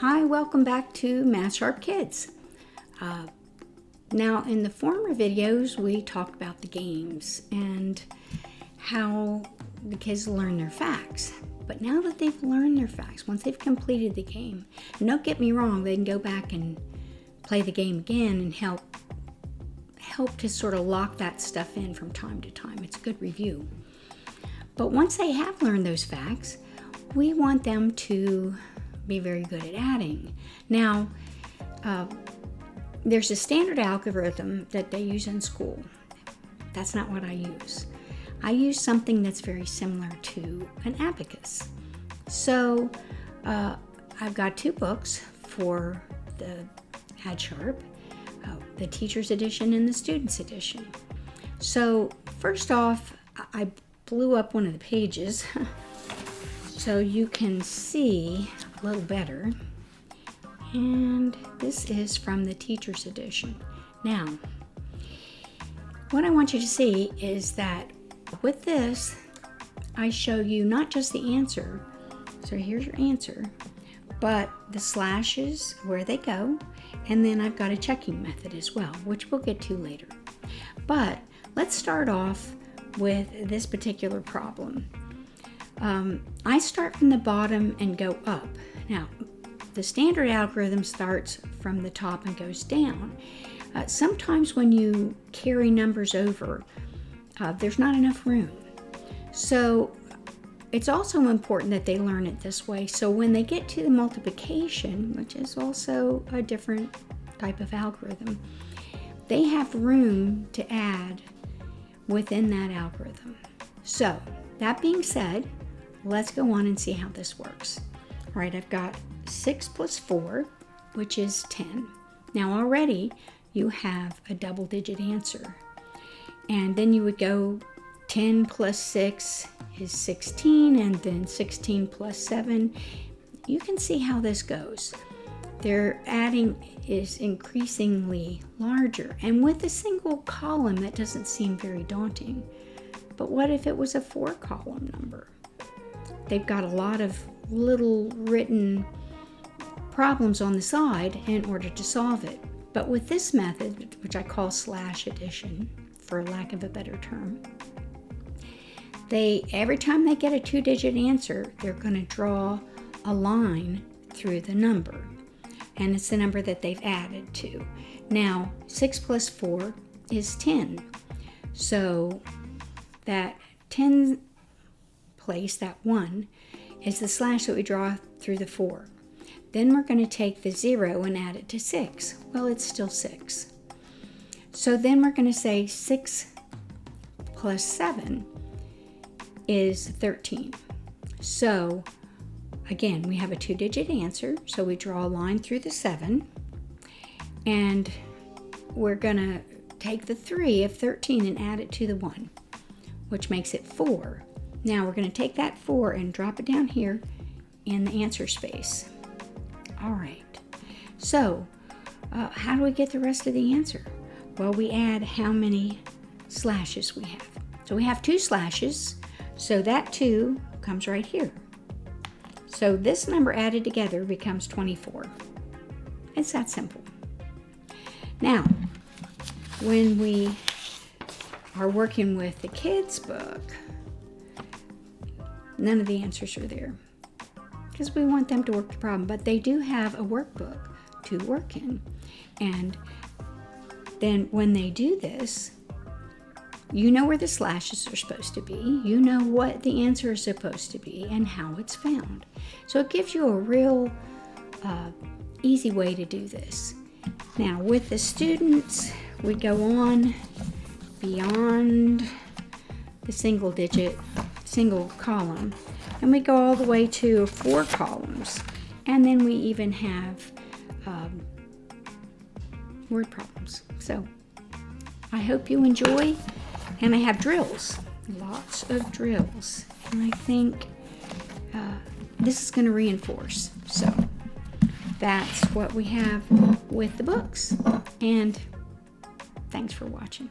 Hi, welcome back to Addsharp Kids. Now, in the former videos, we talked about the games and how the kids learn their facts. But now that they've learned their facts, once they've completed the game, and don't get me wrong, they can go back and play the game again and help to sort of lock that stuff in from time to time. It's a good review. But once they have learned those facts, we want them to be very good at adding. Now, there's a standard algorithm that they use in school. That's not what I use. I use something that's very similar to an abacus. So I've got two books for the Addsharp, the teacher's edition and the student's edition. So first off, I blew up one of the pages so you can see a little better. And this is from the teacher's edition. Now, what I want you to see is that with this, I show you not just the answer, so here's your answer, but the slashes, where they go, and then I've got a checking method as well, which we'll get to later. But let's start off with this particular problem. I start from the bottom and go up. Now, the standard algorithm starts from the top and goes down. Sometimes when you carry numbers over, there's not enough room. So it's also important that they learn it this way. So when they get to the multiplication, which is also a different type of algorithm, they have room to add within that algorithm. So that being said, let's go on and see how this works. All right, I've got 6 plus 4, which is 10. Now already you have a double-digit answer. And then you would go 10 plus 6 is 16, and then 16 plus 7. You can see how this goes. Their adding is increasingly larger. And with a single column, that doesn't seem very daunting. But what if it was a 4-column number? They've got a lot of little written problems on the side in order to solve it. But with this method, which I call slash addition, for lack of a better term, every time they get a 2-digit answer, they're going to draw a line through the number. And it's the number that they've added to. Now, 6 plus 4 is 10. So that 10 place, that 1, is the slash that we draw through the 4. Then we're going to take the 0 and add it to 6. Well, it's still 6. So then we're going to say 6 plus 7 is 13. So again, we have a 2-digit answer, so we draw a line through the 7, and we're going to take the 3 of 13 and add it to the 1, which makes it 4. Now we're going to take that 4 and drop it down here in the answer space. All right, so how do we get the rest of the answer? Well, we add how many slashes we have. So we have 2 slashes, so that 2 comes right here. So this number added together becomes 24. It's that simple. Now, when we are working with the kids' book, none of the answers are there because we want them to work the problem, but they do have a workbook to work in. And then when they do this, you know where the slashes are supposed to be, you know what the answer is supposed to be, and how it's found. So it gives you a real easy way to do this. Now with the students, we go on beyond the single column, and we go all the way to 4 columns, and then we even have word problems. So I hope you enjoy. And I have drills, lots of drills. And I think this is going to reinforce. So that's what we have with the books. And thanks for watching.